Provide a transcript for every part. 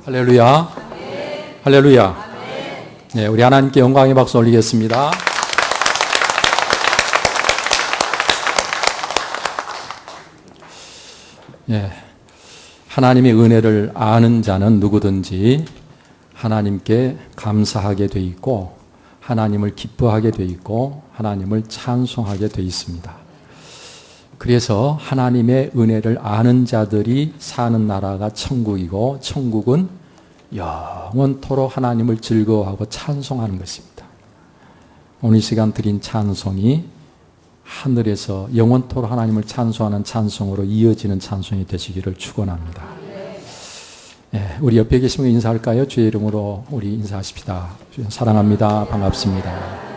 할렐루야. 할렐루야. 네, 우리 하나님께 영광의 박수 올리겠습니다. 예, 하나님의 은혜를 아는 자는 누구든지 하나님께 감사하게 돼 있고 하나님을 기뻐하게 돼 있고 하나님을 찬송하게 돼 있습니다. 그래서 하나님의 은혜를 아는 자들이 사는 나라가 천국이고 천국은 영원토록 하나님을 즐거워하고 찬송하는 것입니다. 오늘 이 시간 드린 찬송이 하늘에서 영원토록 하나님을 찬송하는 찬송으로 이어지는 찬송이 되시기를 축원합니다. 예, 우리 옆에 계신 분 인사할까요? 주의 이름으로 우리 인사하십시다. 사랑합니다. 반갑습니다.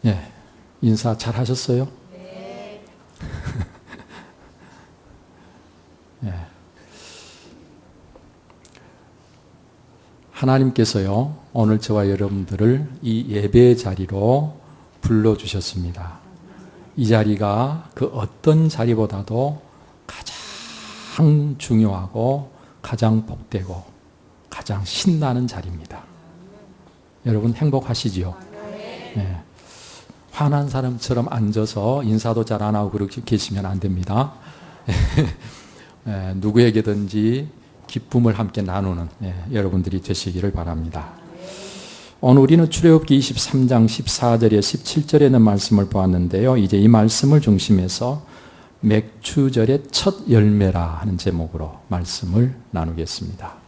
예, 인사 잘 하셨어요? 네. 예. 하나님께서요, 오늘 저와 여러분들을 이 예배의 자리로 불러주셨습니다. 이 자리가 그 어떤 자리보다도 가장 중요하고 가장 복되고 가장 신나는 자리입니다. 여러분 행복하시지요? 네. 화난 사람처럼 앉아서 인사도 잘 안 하고 그렇게 계시면 안 됩니다. 누구에게든지 기쁨을 함께 나누는 여러분들이 되시기를 바랍니다. 오늘 우리는 출애굽기 23장 14절에 17절에 있는 말씀을 보았는데요. 이제 이 말씀을 중심해서 맥추절의 첫 열매라 하는 제목으로 말씀을 나누겠습니다.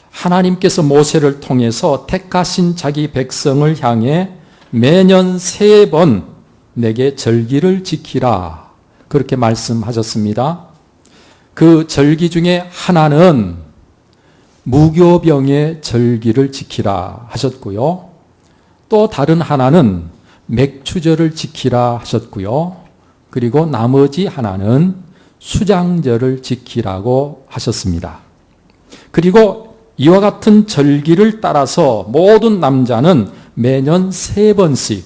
하나님께서 모세를 통해서 택하신 자기 백성을 향해 매년 3번 내게 절기를 지키라 그렇게 말씀하셨습니다. 그 절기 중에 하나는 무교병의 절기를 지키라 하셨고요. 또 다른 하나는 맥추절을 지키라 하셨고요. 그리고 나머지 하나는 수장절을 지키라고 하셨습니다. 그리고 이와 같은 절기를 따라서 모든 남자는 매년 3번씩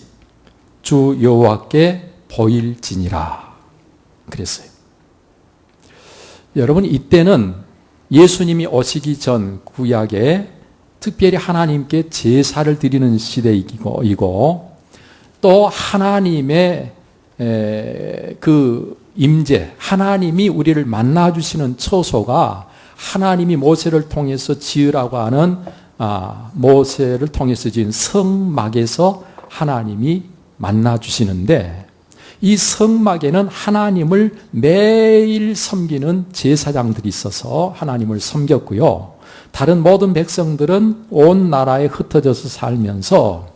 주 여호와께 보일지니라 그랬어요. 여러분, 이때는 예수님이 오시기 전 구약에 특별히 하나님께 제사를 드리는 시대이고 또 하나님의 그 임재, 하나님이 우리를 만나주시는 처소가 하나님이 모세를 통해서 지으라고 하는 모세를 통해서 지은 성막에서 하나님이 만나주시는데 이 성막에는 하나님을 매일 섬기는 제사장들이 있어서 하나님을 섬겼고요. 다른 모든 백성들은 온 나라에 흩어져서 살면서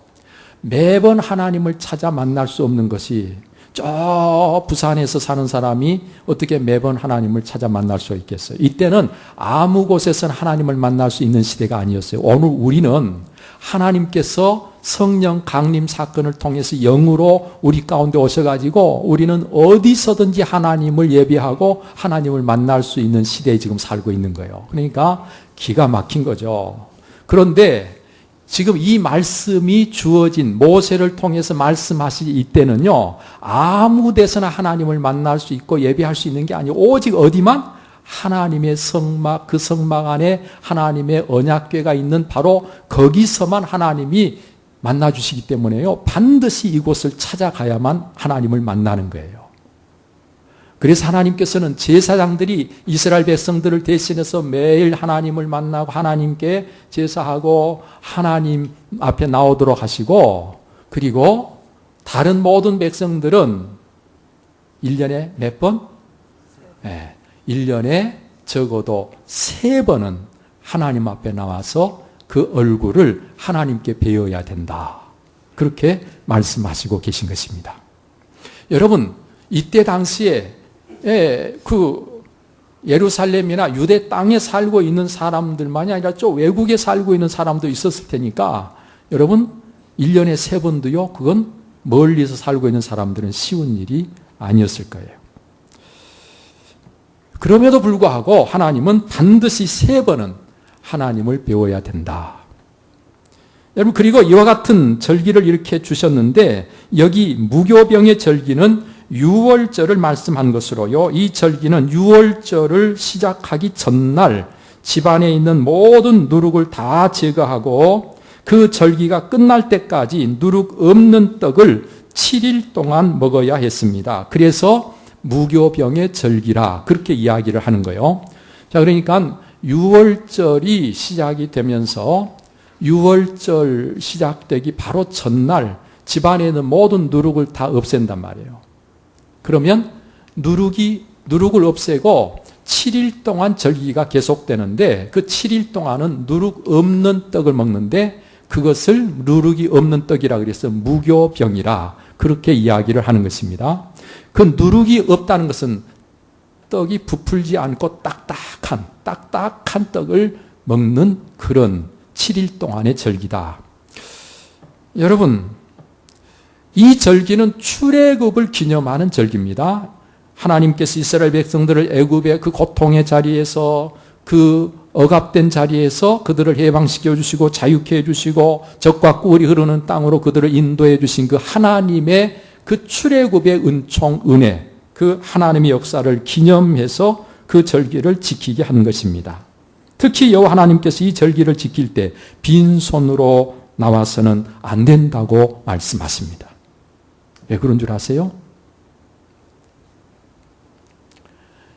매번 하나님을 찾아 만날 수 없는 것이 저 부산에서 사는 사람이 어떻게 매번 하나님을 찾아 만날 수 있겠어요? 이때는 아무 곳에서는 하나님을 만날 수 있는 시대가 아니었어요. 오늘 우리는 하나님께서 성령 강림 사건을 통해서 영으로 우리 가운데 오셔가지고 우리는 어디서든지 하나님을 예배하고 하나님을 만날 수 있는 시대에 지금 살고 있는 거예요. 그러니까 기가 막힌 거죠. 그런데 지금 이 말씀이 주어진 모세를 통해서 말씀하신 이때는요, 아무 데서나 하나님을 만날 수 있고 예배할 수 있는 게 아니고 오직 어디만? 하나님의 성막, 그 성막 안에 하나님의 언약궤가 있는 바로 거기서만 하나님이 만나주시기 때문에요, 반드시 이곳을 찾아가야만 하나님을 만나는 거예요. 그래서 하나님께서는 제사장들이 이스라엘 백성들을 대신해서 매일 하나님을 만나고 하나님께 제사하고 하나님 앞에 나오도록 하시고, 그리고 다른 모든 백성들은 1년에 몇 번? 1년에 적어도 3번은 하나님 앞에 나와서 그 얼굴을 하나님께 배워야 된다. 그렇게 말씀하시고 계신 것입니다. 여러분, 이때 당시에 그 예루살렘이나 유대 땅에 살고 있는 사람들만이 아니라 저 외국에 살고 있는 사람도 있었을 테니까 여러분 1년에 3번도요, 그건 멀리서 살고 있는 사람들은 쉬운 일이 아니었을 거예요. 그럼에도 불구하고 하나님은 반드시 3번은 하나님을 배워야 된다. 여러분, 그리고 이와 같은 절기를 이렇게 주셨는데 여기 무교병의 절기는 유월절을 말씀한 것으로요. 이 절기는 유월절을 시작하기 전날 집안에 있는 모든 누룩을 다 제거하고 그 절기가 끝날 때까지 누룩 없는 떡을 7일 동안 먹어야 했습니다. 그래서 무교병의 절기라 그렇게 이야기를 하는 거예요. 자, 그러니까 유월절이 시작이 되면서 유월절 시작되기 바로 전날 집안에 있는 모든 누룩을 다 없앤단 말이에요. 그러면 누룩을 없애고 7일 동안 절기가 계속되는데 그 7일 동안은 누룩 없는 떡을 먹는데 그것을 누룩이 없는 떡이라 그래서 무교병이라 그렇게 이야기를 하는 것입니다. 그 누룩이 없다는 것은 떡이 부풀지 않고 딱딱한 떡을 먹는 그런 7일 동안의 절기다. 여러분, 이 절기는 출애굽을 기념하는 절기입니다. 하나님께서 이스라엘 백성들을 애굽의 그 고통의 자리에서 그 억압된 자리에서 그들을 해방시켜 주시고 자유케 해주시고 적과 꿀이 흐르는 땅으로 그들을 인도해 주신 그 하나님의 그 출애굽의 은총, 은혜, 그 하나님의 역사를 기념해서 그 절기를 지키게 하는 것입니다. 특히 여호와 하나님께서 이 절기를 지킬 때 빈손으로 나와서는 안 된다고 말씀하십니다. 왜 그런 줄 아세요?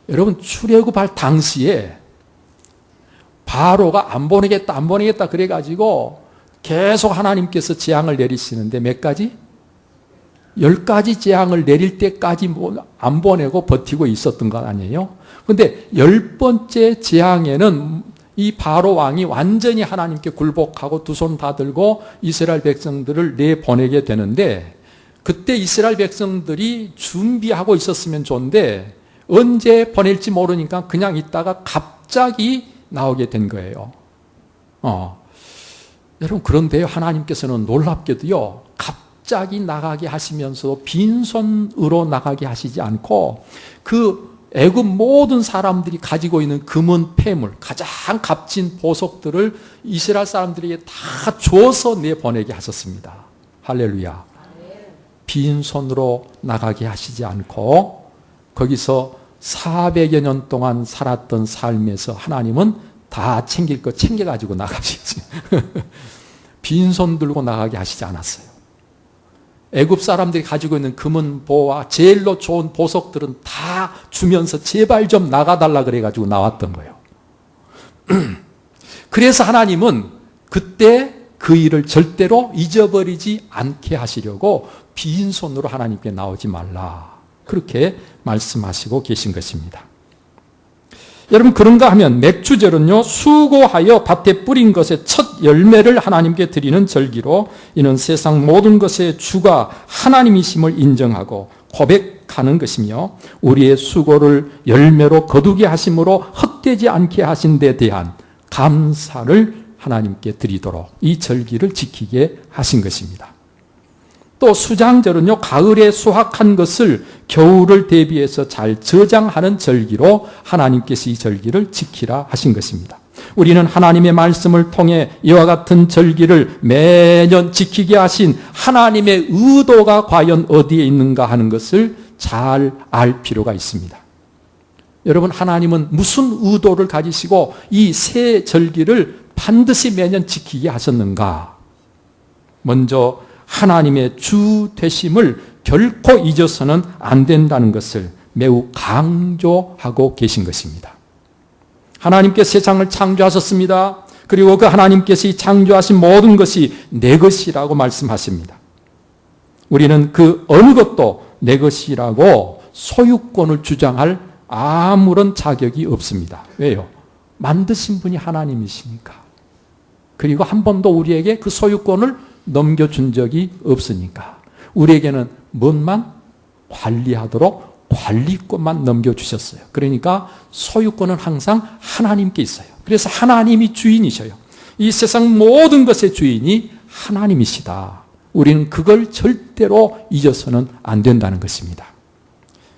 여러분, 출애굽할 당시에 바로가 안 보내겠다 그래가지고 계속 하나님께서 재앙을 내리시는데 몇 가지? 10가지 재앙을 내릴 때까지 안 보내고 버티고 있었던 것 아니에요? 그런데 10번째 재앙에는 이 바로 왕이 완전히 하나님께 굴복하고 두 손 다 들고 이스라엘 백성들을 내보내게 되는데 그때 이스라엘 백성들이 준비하고 있었으면 좋은데 언제 보낼지 모르니까 그냥 있다가 갑자기 나오게 된 거예요. 여러분, 그런데요, 하나님께서는 놀랍게도요, 갑자기 나가게 하시면서 빈손으로 나가게 하시지 않고 그 애굽 모든 사람들이 가지고 있는 금은 폐물, 가장 값진 보석들을 이스라엘 사람들에게 다 줘서 내보내게 하셨습니다. 할렐루야. 빈손으로 나가게 하시지 않고 거기서 400여 년 동안 살았던 삶에서 하나님은 다 챙길 거 챙겨가지고 나가시겠어요. 빈손 들고 나가게 하시지 않았어요. 애굽 사람들이 가지고 있는 금은 보와 제일로 좋은 보석들은 다 주면서 제발 좀 나가달라 그래가지고 나왔던 거예요. 그래서 하나님은 그때 그 일을 절대로 잊어버리지 않게 하시려고 빈손으로 하나님께 나오지 말라. 그렇게 말씀하시고 계신 것입니다. 여러분, 그런가 하면 맥주절은요, 수고하여 밭에 뿌린 것의 첫 열매를 하나님께 드리는 절기로 이는 세상 모든 것의 주가 하나님이심을 인정하고 고백하는 것이며 우리의 수고를 열매로 거두게 하심으로 헛되지 않게 하신 데 대한 감사를 하나님께 드리도록 이 절기를 지키게 하신 것입니다. 또 수장절은요, 가을에 수확한 것을 겨울을 대비해서 잘 저장하는 절기로 하나님께서 이 절기를 지키라 하신 것입니다. 우리는 하나님의 말씀을 통해 이와 같은 절기를 매년 지키게 하신 하나님의 의도가 과연 어디에 있는가 하는 것을 잘 알 필요가 있습니다. 여러분, 하나님은 무슨 의도를 가지시고 이 새 절기를 반드시 매년 지키게 하셨는가? 먼저 하나님의 주 되심을 결코 잊어서는 안 된다는 것을 매우 강조하고 계신 것입니다. 하나님께서 세상을 창조하셨습니다. 그리고 그 하나님께서 이 창조하신 모든 것이 내 것이라고 말씀하십니다. 우리는 그 어느 것도 내 것이라고 소유권을 주장할 아무런 자격이 없습니다. 왜요? 만드신 분이 하나님이시니까. 그리고 한 번도 우리에게 그 소유권을 넘겨준 적이 없으니까. 우리에게는 뭔만 관리하도록 관리권만 넘겨주셨어요. 그러니까 소유권은 항상 하나님께 있어요. 그래서 하나님이 주인이셔요. 이 세상 모든 것의 주인이 하나님이시다. 우리는 그걸 절대로 잊어서는 안 된다는 것입니다.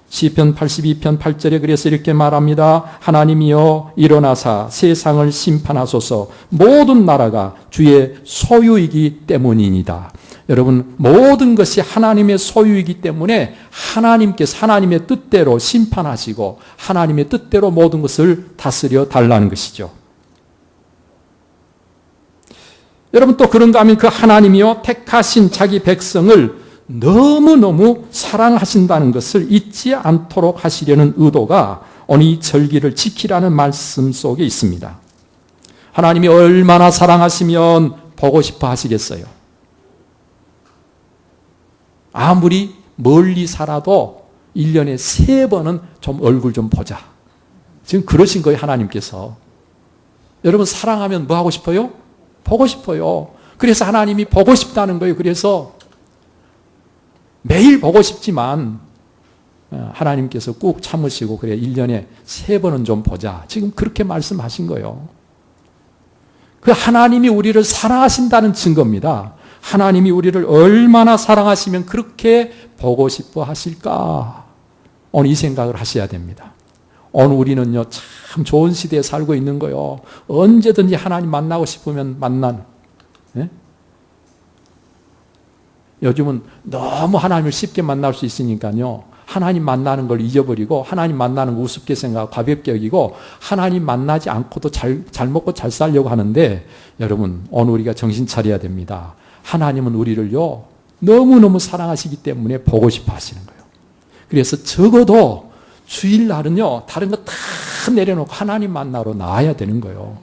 시편 82편 8절에 그래서 이렇게 말합니다. 하나님이여 일어나사 세상을 심판하소서. 모든 나라가 주의 소유이기 때문이니다. 여러분, 모든 것이 하나님의 소유이기 때문에 하나님께서 하나님의 뜻대로 심판하시고 하나님의 뜻대로 모든 것을 다스려 달라는 것이죠. 여러분, 또 그런가 하면 그 하나님이요 택하신 자기 백성을 너무너무 사랑하신다는 것을 잊지 않도록 하시려는 의도가 오늘 이 절기를 지키라는 말씀 속에 있습니다. 하나님이 얼마나 사랑하시면 보고 싶어 하시겠어요? 아무리 멀리 살아도 1년에 3번은 좀 얼굴 좀 보자. 지금 그러신 거예요, 하나님께서. 여러분, 사랑하면 뭐 하고 싶어요? 보고 싶어요. 그래서 하나님이 보고 싶다는 거예요. 그래서 매일 보고 싶지만 하나님께서 꾹 참으시고 그래 1년에 3번은 좀 보자. 지금 그렇게 말씀하신 거예요. 그 하나님이 우리를 사랑하신다는 증거입니다. 하나님이 우리를 얼마나 사랑하시면 그렇게 보고 싶어 하실까? 오늘 이 생각을 하셔야 됩니다. 오늘 우리는요 참 좋은 시대에 살고 있는 거예요. 언제든지 하나님 만나고 싶으면 예? 요즘은 너무 하나님을 쉽게 만날 수 있으니까요. 하나님 만나는 걸 잊어버리고 하나님 만나는 거 우습게 생각하고 가볍게 여기고 하나님 만나지 않고도 잘 먹고 잘 살려고 하는데 여러분 오늘 우리가 정신 차려야 됩니다. 하나님은 우리를요 너무너무 사랑하시기 때문에 보고 싶어 하시는 거예요. 그래서 적어도 주일날은요 다른 거 다 내려놓고 하나님 만나러 나와야 되는 거예요.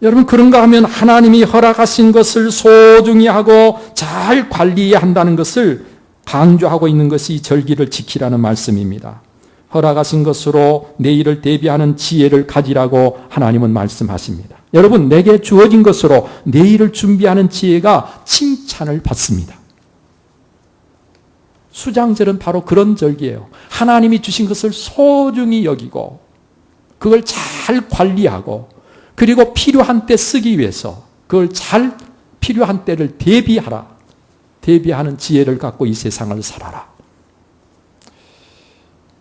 여러분 그런가 하면 하나님이 허락하신 것을 소중히 하고 잘 관리해야 한다는 것을 강조하고 있는 것이 이 절기를 지키라는 말씀입니다. 허락하신 것으로 내일을 대비하는 지혜를 가지라고 하나님은 말씀하십니다. 여러분 내게 주어진 것으로 내일을 준비하는 지혜가 칭찬을 받습니다. 수장절은 바로 그런 절기예요. 하나님이 주신 것을 소중히 여기고 그걸 잘 관리하고 그리고 필요한 때 쓰기 위해서 그걸 잘 필요한 때를 대비하라. 대비하는 지혜를 갖고 이 세상을 살아라.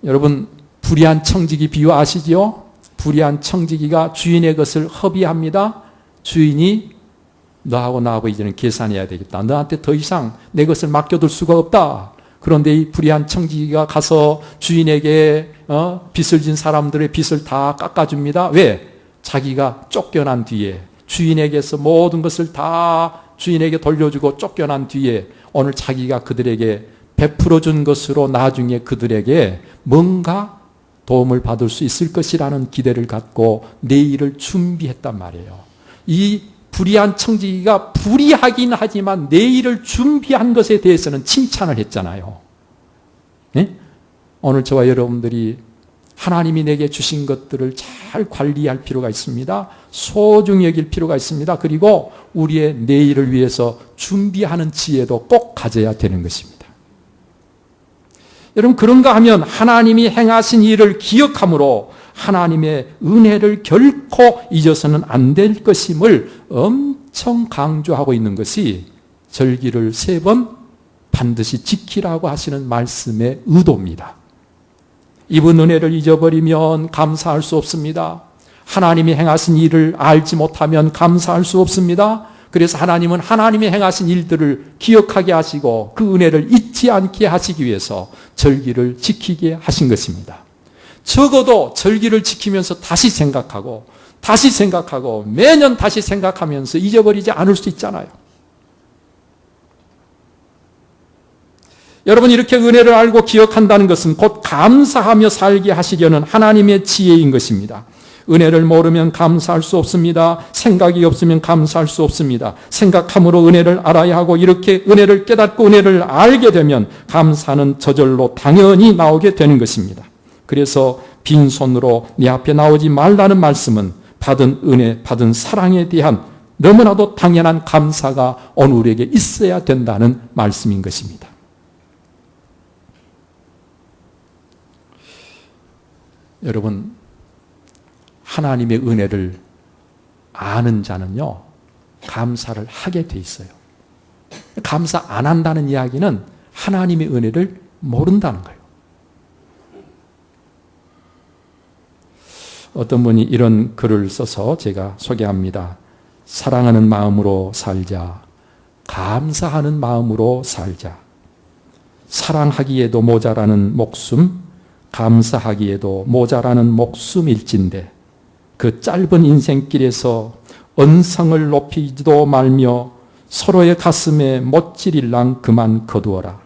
여러분 불의한 청지기 비유 아시지요? 불의한 청지기가 주인의 것을 허비합니다. 주인이 너하고 나하고 이제는 계산해야 되겠다. 너한테 더 이상 내 것을 맡겨둘 수가 없다. 그런데 이 불의한 청지기가 가서 주인에게 빚을 진 사람들의 빚을 다 깎아줍니다. 왜? 자기가 쫓겨난 뒤에 주인에게서 모든 것을 다 주인에게 돌려주고 쫓겨난 뒤에 오늘 자기가 그들에게 베풀어준 것으로 나중에 그들에게 뭔가 도움을 받을 수 있을 것이라는 기대를 갖고 내일을 준비했단 말이에요. 이 불의한 청지기가 불의하긴 하지만 내일을 준비한 것에 대해서는 칭찬을 했잖아요. 네? 오늘 저와 여러분들이 하나님이 내게 주신 것들을 잘 관리할 필요가 있습니다. 소중히 여길 필요가 있습니다. 그리고 우리의 내일을 위해서 준비하는 지혜도 꼭 가져야 되는 것입니다. 여러분 그런가 하면 하나님이 행하신 일을 기억함으로 하나님의 은혜를 결코 잊어서는 안 될 것임을 엄청 강조하고 있는 것이 절기를 3번 반드시 지키라고 하시는 말씀의 의도입니다. 입은 은혜를 잊어버리면 감사할 수 없습니다. 하나님이 행하신 일을 알지 못하면 감사할 수 없습니다. 그래서 하나님은 하나님이 행하신 일들을 기억하게 하시고 그 은혜를 잊지 않게 하시기 위해서 절기를 지키게 하신 것입니다. 적어도 절기를 지키면서 다시 생각하고 매년 다시 생각하면서 잊어버리지 않을 수 있잖아요. 여러분 이렇게 은혜를 알고 기억한다는 것은 곧 감사하며 살게 하시려는 하나님의 지혜인 것입니다. 은혜를 모르면 감사할 수 없습니다. 생각이 없으면 감사할 수 없습니다. 생각함으로 은혜를 알아야 하고 이렇게 은혜를 깨닫고 은혜를 알게 되면 감사는 저절로 당연히 나오게 되는 것입니다. 그래서 빈손으로 내 앞에 나오지 말라는 말씀은 받은 은혜, 받은 사랑에 대한 너무나도 당연한 감사가 오늘 우리에게 있어야 된다는 말씀인 것입니다. 여러분 하나님의 은혜를 아는 자는요 감사를 하게 돼 있어요. 감사 안 한다는 이야기는 하나님의 은혜를 모른다는 거예요. 어떤 분이 이런 글을 써서 제가 소개합니다. 사랑하는 마음으로 살자. 감사하는 마음으로 살자. 사랑하기에도 모자라는 목숨, 감사하기에도 모자라는 목숨일진데 그 짧은 인생길에서 언성을 높이지도 말며 서로의 가슴에 못지릴랑 그만 거두어라.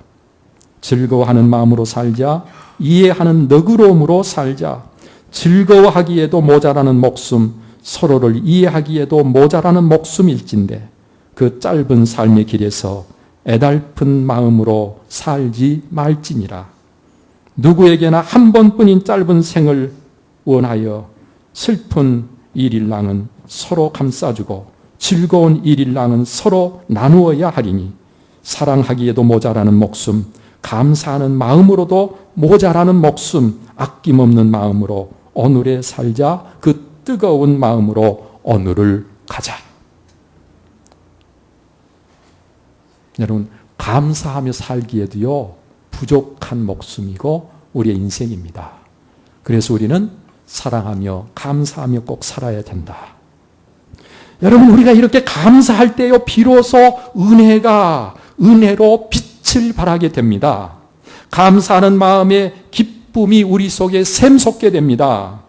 즐거워하는 마음으로 살자. 이해하는 너그러움으로 살자. 즐거워하기에도 모자라는 목숨, 서로를 이해하기에도 모자라는 목숨일진데 그 짧은 삶의 길에서 애달픈 마음으로 살지 말지니라. 누구에게나 한 번뿐인 짧은 생을 원하여 슬픈 일일랑은 서로 감싸주고 즐거운 일일랑은 서로 나누어야 하리니 사랑하기에도 모자라는 목숨, 감사하는 마음으로도 모자라는 목숨, 아낌없는 마음으로 오늘에 살자. 그 뜨거운 마음으로 오늘을 가자. 여러분, 감사하며 살기에도요 부족한 목숨이고 우리의 인생입니다. 그래서 우리는 사랑하며 감사하며 꼭 살아야 된다. 여러분, 우리가 이렇게 감사할 때요 비로소 은혜로 빛을 발하게 됩니다. 감사하는 마음에 기쁨이 우리 속에 샘솟게 됩니다.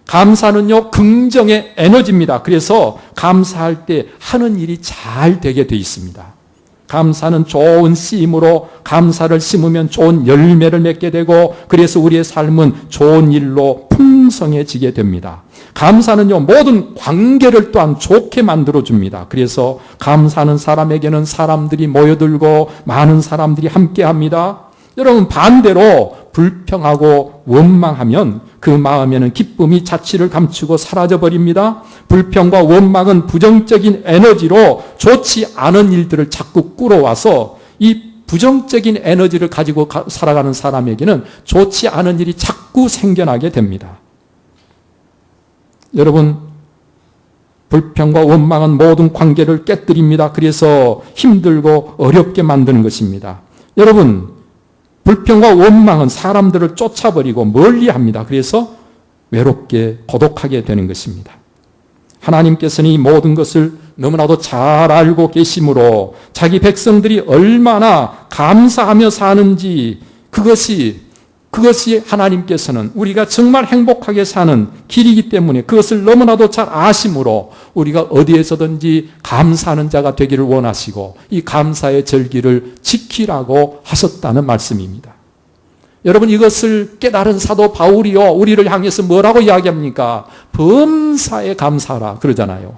감사는요 긍정의 에너지입니다. 그래서 감사할 때 하는 일이 잘 되게 돼 있습니다. 감사는 좋은 씨임으로 감사를 심으면 좋은 열매를 맺게 되고 그래서 우리의 삶은 좋은 일로 풍성해지게 됩니다. 감사는요 모든 관계를 또한 좋게 만들어줍니다. 그래서 감사하는 사람에게는 사람들이 모여들고 많은 사람들이 함께합니다. 여러분, 반대로 불평하고 원망하면 그 마음에는 기쁨이 자취를 감추고 사라져버립니다. 불평과 원망은 부정적인 에너지로 좋지 않은 일들을 자꾸 끌어와서 이 부정적인 에너지를 가지고 살아가는 사람에게는 좋지 않은 일이 자꾸 생겨나게 됩니다. 여러분, 불평과 원망은 모든 관계를 깨뜨립니다. 그래서 힘들고 어렵게 만드는 것입니다. 여러분, 불평과 원망은 사람들을 쫓아버리고 멀리합니다. 그래서 외롭게 고독하게 되는 것입니다. 하나님께서는 이 모든 것을 너무나도 잘 알고 계시므로 자기 백성들이 얼마나 감사하며 사는지 그것이 하나님께서는 우리가 정말 행복하게 사는 길이기 때문에 그것을 너무나도 잘 아심으로 우리가 어디에서든지 감사하는 자가 되기를 원하시고 이 감사의 절기를 지키라고 하셨다는 말씀입니다. 여러분, 이것을 깨달은 사도 바울이요 우리를 향해서 뭐라고 이야기합니까? 범사에 감사하라 그러잖아요.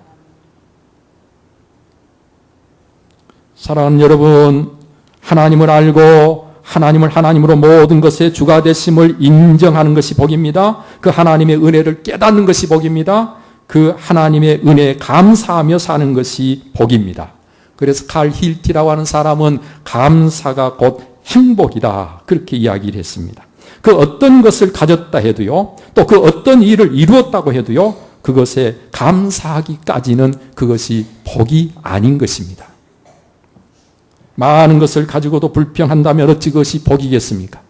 사랑하는 여러분, 하나님을 알고 하나님을 하나님으로 모든 것의 주가 되심을 인정하는 것이 복입니다. 그 하나님의 은혜를 깨닫는 것이 복입니다. 그 하나님의 은혜에 감사하며 사는 것이 복입니다. 그래서 칼 힐티라고 하는 사람은 감사가 곧 행복이다 그렇게 이야기를 했습니다. 그 어떤 것을 가졌다 해도요, 또 그 어떤 일을 이루었다고 해도요, 그것에 감사하기까지는 그것이 복이 아닌 것입니다. 많은 것을 가지고도 불평한다면 어찌 그것이 복이겠습니까?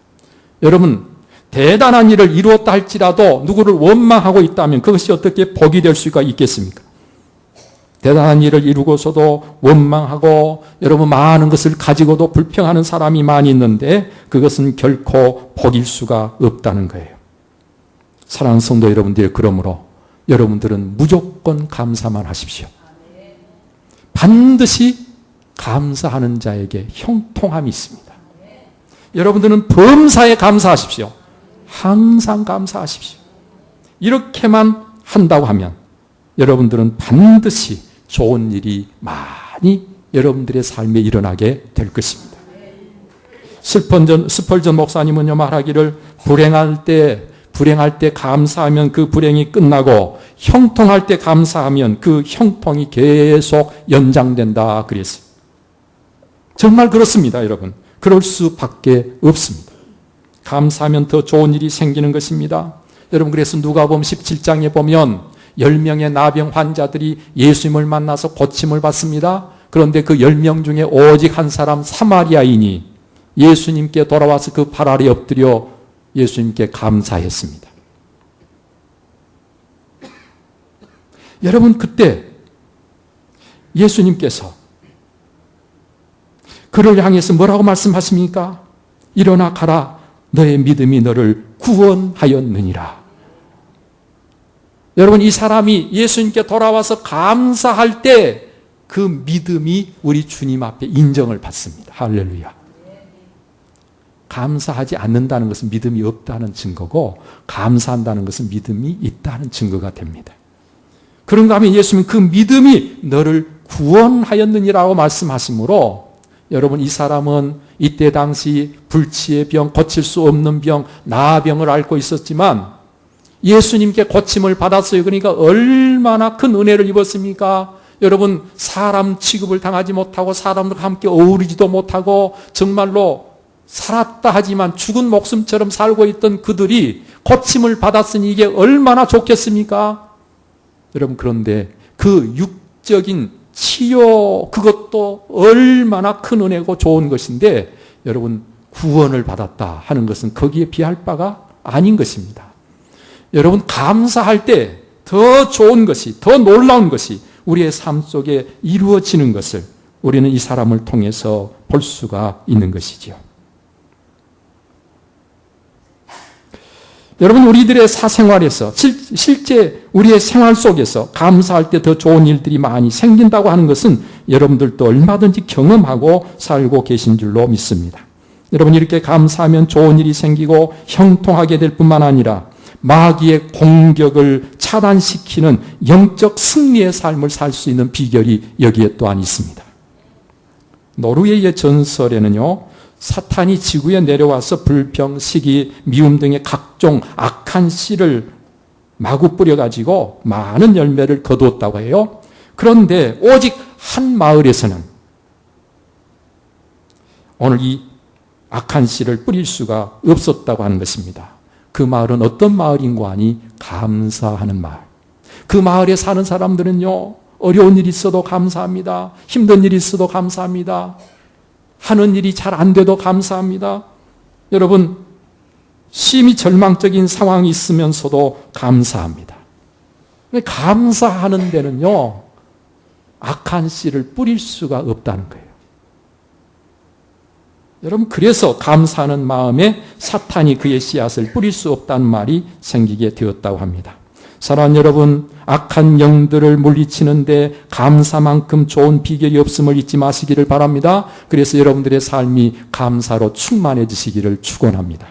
여러분, 대단한 일을 이루었다 할지라도 누구를 원망하고 있다면 그것이 어떻게 복이 될 수가 있겠습니까? 대단한 일을 이루고서도 원망하고 여러분 많은 것을 가지고도 불평하는 사람이 많이 있는데 그것은 결코 복일 수가 없다는 거예요. 사랑하는 성도 여러분들, 그러므로 여러분들은 무조건 감사만 하십시오. 반드시 감사하는 자에게 형통함이 있습니다. 여러분들은 범사에 감사하십시오. 항상 감사하십시오. 이렇게만 한다고 하면 여러분들은 반드시 좋은 일이 많이 여러분들의 삶에 일어나게 될 것입니다. 스펄전 목사님은요 말하기를 불행할 때 감사하면 그 불행이 끝나고 형통할 때 감사하면 그 형통이 계속 연장된다 그랬어요. 정말 그렇습니다, 여러분. 그럴 수밖에 없습니다. 감사하면 더 좋은 일이 생기는 것입니다. 여러분, 그래서 누가복음 17장에 보면 10명의 나병 환자들이 예수님을 만나서 고침을 받습니다. 그런데 그 10명 중에 오직 한 사람 사마리아인이 예수님께 돌아와서 그 발 아래 엎드려 예수님께 감사했습니다. 여러분, 그때 예수님께서 그를 향해서 뭐라고 말씀하십니까? 일어나 가라. 너의 믿음이 너를 구원하였느니라. 여러분, 이 사람이 예수님께 돌아와서 감사할 때 그 믿음이 우리 주님 앞에 인정을 받습니다. 할렐루야. 감사하지 않는다는 것은 믿음이 없다는 증거고, 감사한다는 것은 믿음이 있다는 증거가 됩니다. 그런가 하면 예수님은 그 믿음이 너를 구원하였느니라고 말씀하시므로, 여러분, 이 사람은 이때 당시 불치의 병, 고칠 수 없는 병, 나병을 앓고 있었지만 예수님께 고침을 받았어요. 그러니까 얼마나 큰 은혜를 입었습니까? 여러분, 사람 취급을 당하지 못하고 사람들과 함께 어우르지도 못하고 정말로 살았다 하지만 죽은 목숨처럼 살고 있던 그들이 고침을 받았으니 이게 얼마나 좋겠습니까? 여러분, 그런데 그 육적인 치료, 그것도 얼마나 큰 은혜고 좋은 것인데, 여러분, 구원을 받았다 하는 것은 거기에 비할 바가 아닌 것입니다. 여러분, 감사할 때 더 좋은 것이, 더 놀라운 것이 우리의 삶 속에 이루어지는 것을 우리는 이 사람을 통해서 볼 수가 있는 것이지요. 여러분, 우리들의 사생활에서, 실제 우리의 생활 속에서 감사할 때 더 좋은 일들이 많이 생긴다고 하는 것은 여러분들도 얼마든지 경험하고 살고 계신 줄로 믿습니다. 여러분, 이렇게 감사하면 좋은 일이 생기고 형통하게 될 뿐만 아니라 마귀의 공격을 차단시키는 영적 승리의 삶을 살 수 있는 비결이 여기에 또한 있습니다. 노르웨이의 전설에는요, 사탄이 지구에 내려와서 불평, 시기, 미움 등의 각종 악한 씨를 마구 뿌려가지고 많은 열매를 거두었다고 해요. 그런데 오직 한 마을에서는 오늘 이 악한 씨를 뿌릴 수가 없었다고 하는 것입니다. 그 마을은 어떤 마을인고 하니 감사하는 마을. 그 마을에 사는 사람들은요, 어려운 일이 있어도 감사합니다. 힘든 일이 있어도 감사합니다. 하는 일이 잘 안 돼도 감사합니다. 여러분, 심히 절망적인 상황이 있으면서도 감사합니다. 감사하는 데는요, 악한 씨를 뿌릴 수가 없다는 거예요. 여러분, 그래서 감사하는 마음에 사탄이 그의 씨앗을 뿌릴 수 없다는 말이 생기게 되었다고 합니다. 사랑하는 여러분, 악한 영들을 물리치는데 감사만큼 좋은 비결이 없음을 잊지 마시기를 바랍니다. 그래서 여러분들의 삶이 감사로 충만해지시기를 축원합니다.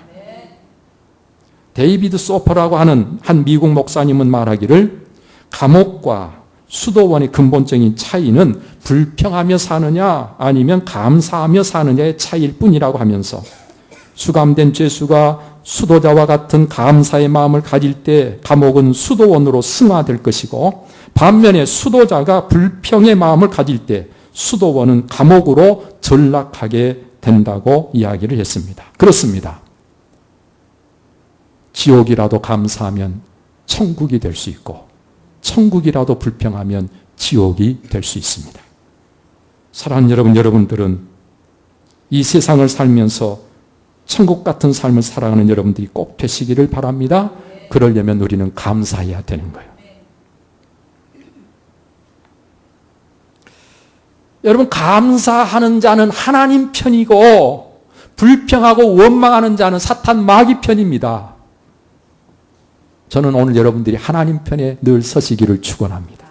데이비드 소퍼라고 하는 한 미국 목사님은 말하기를, 감옥과 수도원의 근본적인 차이는 불평하며 사느냐 아니면 감사하며 사느냐의 차이일 뿐이라고 하면서, 수감된 죄수가 수도자와 같은 감사의 마음을 가질 때 감옥은 수도원으로 승화될 것이고, 반면에 수도자가 불평의 마음을 가질 때 수도원은 감옥으로 전락하게 된다고 이야기를 했습니다. 그렇습니다. 지옥이라도 감사하면 천국이 될 수 있고, 천국이라도 불평하면 지옥이 될 수 있습니다. 사랑하는 여러분, 여러분들은 이 세상을 살면서 천국 같은 삶을 살아가는 여러분들이 꼭 되시기를 바랍니다. 그러려면 우리는 감사해야 되는 거예요. 여러분, 감사하는 자는 하나님 편이고 불평하고 원망하는 자는 사탄 마귀 편입니다. 저는 오늘 여러분들이 하나님 편에 늘 서시기를 축원합니다.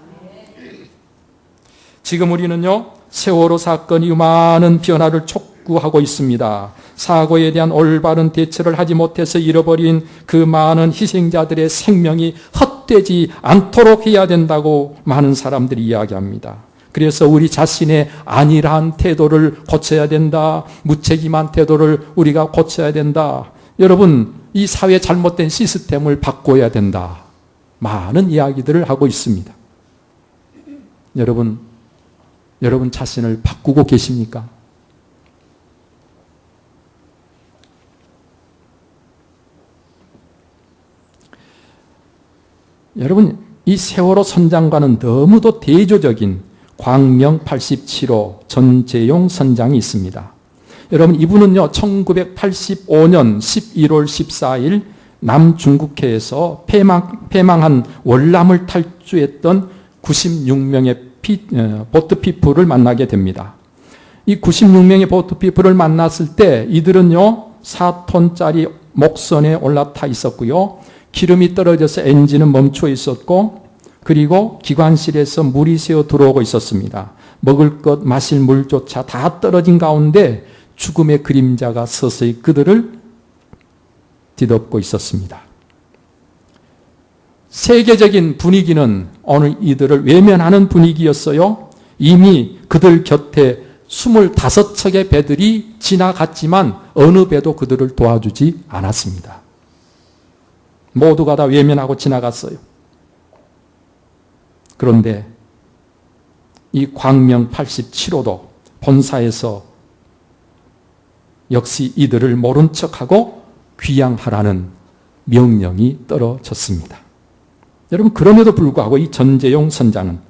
지금 우리는요, 세월호 사건이 많은 변화를 촉구하고 있습니다. 사고에 대한 올바른 대처를 하지 못해서 잃어버린 그 많은 희생자들의 생명이 헛되지 않도록 해야 된다고 많은 사람들이 이야기합니다. 그래서 우리 자신의 안일한 태도를 고쳐야 된다. 무책임한 태도를 우리가 고쳐야 된다. 여러분, 이 사회 잘못된 시스템을 바꿔야 된다. 많은 이야기들을 하고 있습니다. 여러분 자신을 바꾸고 계십니까? 여러분, 이 세월호 선장과는 너무도 대조적인 광명 87호 전재용 선장이 있습니다. 여러분, 이분은요, 1985년 11월 14일 남중국해에서 패망한 월남을 탈주했던 96명의 보트피플을 만나게 됩니다. 이 96명의 보트피플을 만났을 때 이들은요, 4톤짜리 목선에 올라타 있었고요. 기름이 떨어져서 엔진은 멈춰 있었고, 그리고 기관실에서 물이 새어 들어오고 있었습니다. 먹을 것, 마실 물조차 다 떨어진 가운데 죽음의 그림자가 서서히 그들을 뒤덮고 있었습니다. 세계적인 분위기는 오늘 이들을 외면하는 분위기였어요. 이미 그들 곁에 25척의 배들이 지나갔지만 어느 배도 그들을 도와주지 않았습니다. 모두가 다 외면하고 지나갔어요. 그런데 이 광명 87호도 본사에서 역시 이들을 모른 척하고 귀양하라는 명령이 떨어졌습니다. 여러분, 그럼에도 불구하고 이 전재용 선장은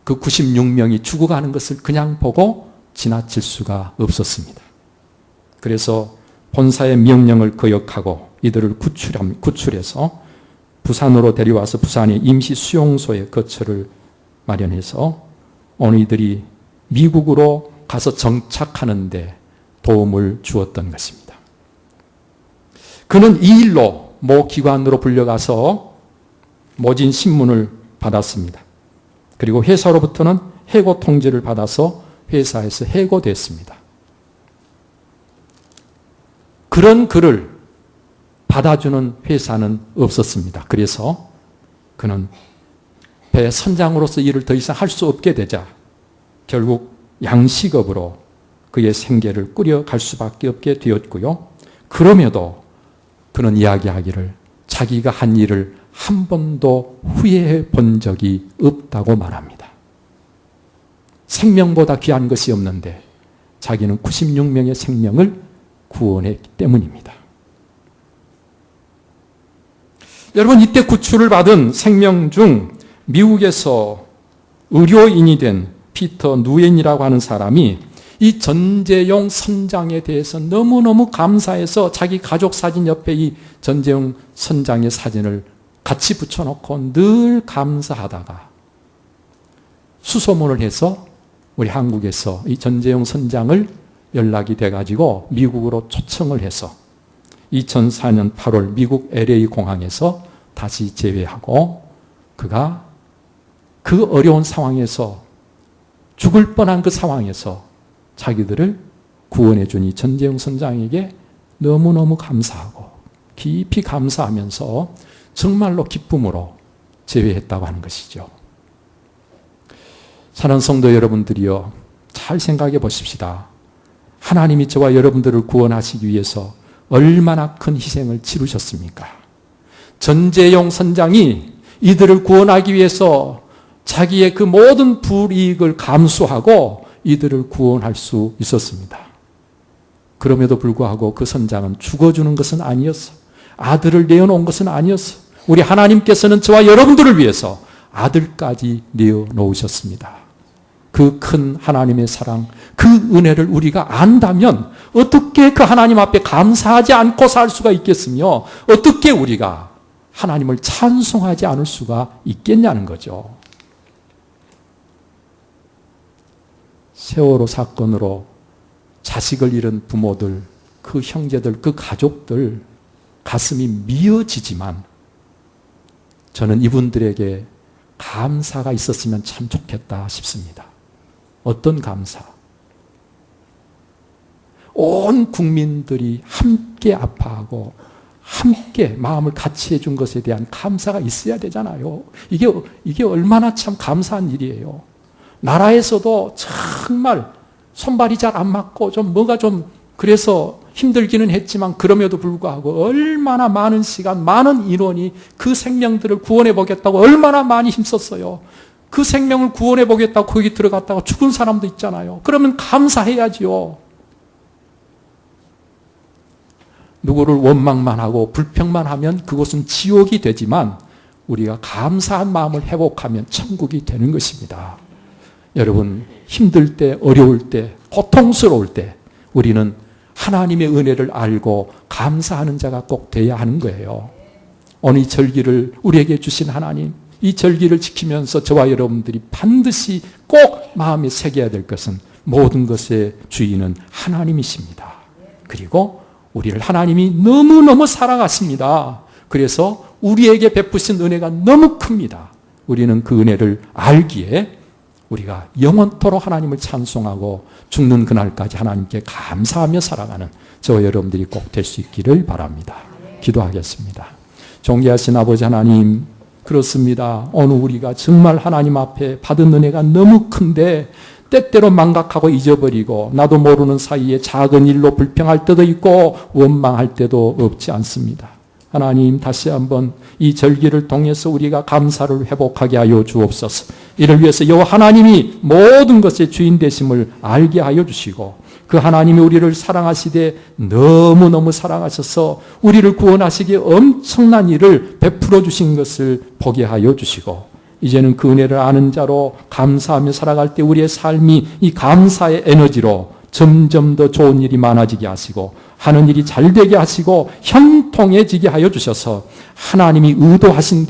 그 96명이 죽어가는 것을 그냥 보고 지나칠 수가 없었습니다. 그래서 본사의 명령을 거역하고 이들을 구출해서 부산으로 데려와서 부산의 임시 수용소에 거처를 마련해서 오늘 이들이 미국으로 가서 정착하는 데 도움을 주었던 것입니다. 그는 이 일로 모 기관으로 불려가서 모진 신문을 받았습니다. 그리고 회사로부터는 해고 통지를 받아서 회사에서 해고됐습니다. 그런 그를 받아주는 회사는 없었습니다. 그래서 그는 배 선장으로서 일을 더 이상 할 수 없게 되자 결국 양식업으로 그의 생계를 꾸려갈 수밖에 없게 되었고요. 그럼에도 그는 이야기하기를 자기가 한 일을 한 번도 후회해 본 적이 없다고 말합니다. 생명보다 귀한 것이 없는데 자기는 96명의 생명을 구원했기 때문입니다. 여러분, 이때 구출을 받은 생명 중 미국에서 의료인이 된 피터 누엔이라고 하는 사람이 이 전재용 선장에 대해서 너무너무 감사해서 자기 가족 사진 옆에 이 전재용 선장의 사진을 같이 붙여놓고 늘 감사하다가 수소문을 해서 우리 한국에서 이 전재용 선장을 연락이 돼가지고 미국으로 초청을 해서 2004년 8월 미국 LA 공항에서 다시 재회하고 그가 그 어려운 상황에서 죽을 뻔한 그 상황에서 자기들을 구원해 준 이 전재용 선장에게 너무너무 감사하고 깊이 감사하면서 정말로 기쁨으로 재회했다고 하는 것이죠. 사랑하는 성도 여러분들이요, 잘 생각해 보십시다. 하나님이 저와 여러분들을 구원하시기 위해서 얼마나 큰 희생을 치르셨습니까? 전재용 선장이 이들을 구원하기 위해서 자기의 그 모든 불이익을 감수하고 이들을 구원할 수 있었습니다. 그럼에도 불구하고 그 선장은 죽어주는 것은 아니었어. 아들을 내어놓은 것은 아니었어. 우리 하나님께서는 저와 여러분들을 위해서 아들까지 내어놓으셨습니다. 그 큰 하나님의 사랑, 그 은혜를 우리가 안다면 어떻게 그 하나님 앞에 감사하지 않고 살 수가 있겠으며 어떻게 우리가 하나님을 찬송하지 않을 수가 있겠냐는 거죠. 세월호 사건으로 자식을 잃은 부모들, 그 형제들, 그 가족들 가슴이 미어지지만 저는 이분들에게 감사가 있었으면 참 좋겠다 싶습니다. 어떤 감사? 온 국민들이 함께 아파하고 함께 마음을 같이 해준 것에 대한 감사가 있어야 되잖아요. 이게 얼마나 참 감사한 일이에요. 나라에서도 정말 손발이 잘 안 맞고 그래서 힘들기는 했지만 그럼에도 불구하고 얼마나 많은 시간, 많은 인원이 그 생명들을 구원해 보겠다고 얼마나 많이 힘썼어요. 그 생명을 구원해 보겠다고 거기 들어갔다가 죽은 사람도 있잖아요. 그러면 감사해야지요. 누구를 원망만 하고 불평만 하면 그곳은 지옥이 되지만 우리가 감사한 마음을 회복하면 천국이 되는 것입니다. 여러분, 힘들 때, 어려울 때, 고통스러울 때 우리는 하나님의 은혜를 알고 감사하는 자가 꼭 되어야 하는 거예요. 오늘 이 절기를 우리에게 주신 하나님, 이 절기를 지키면서 저와 여러분들이 반드시 꼭 마음에 새겨야 될 것은 모든 것의 주인은 하나님이십니다. 그리고 우리를 하나님이 너무너무 사랑하십니다. 그래서 우리에게 베푸신 은혜가 너무 큽니다. 우리는 그 은혜를 알기에 우리가 영원토록 하나님을 찬송하고 죽는 그날까지 하나님께 감사하며 살아가는 저와 여러분들이 꼭 될 수 있기를 바랍니다. 기도하겠습니다. 존귀하신 아버지 하나님, 그렇습니다. 오늘 우리가 정말 하나님 앞에 받은 은혜가 너무 큰데 때때로 망각하고 잊어버리고 나도 모르는 사이에 작은 일로 불평할 때도 있고 원망할 때도 없지 않습니다. 하나님, 다시 한번 이 절기를 통해서 우리가 감사를 회복하게 하여 주옵소서. 이를 위해서 여호와 하나님이 모든 것의 주인 되심을 알게 하여 주시고 그 하나님이 우리를 사랑하시되 너무너무 사랑하셔서 우리를 구원하시기에 엄청난 일을 베풀어 주신 것을 보게 하여 주시고 이제는 그 은혜를 아는 자로 감사하며 살아갈 때 우리의 삶이 이 감사의 에너지로 점점 더 좋은 일이 많아지게 하시고 하는 일이 잘 되게 하시고 형통해지게 하여 주셔서 하나님이 의도하신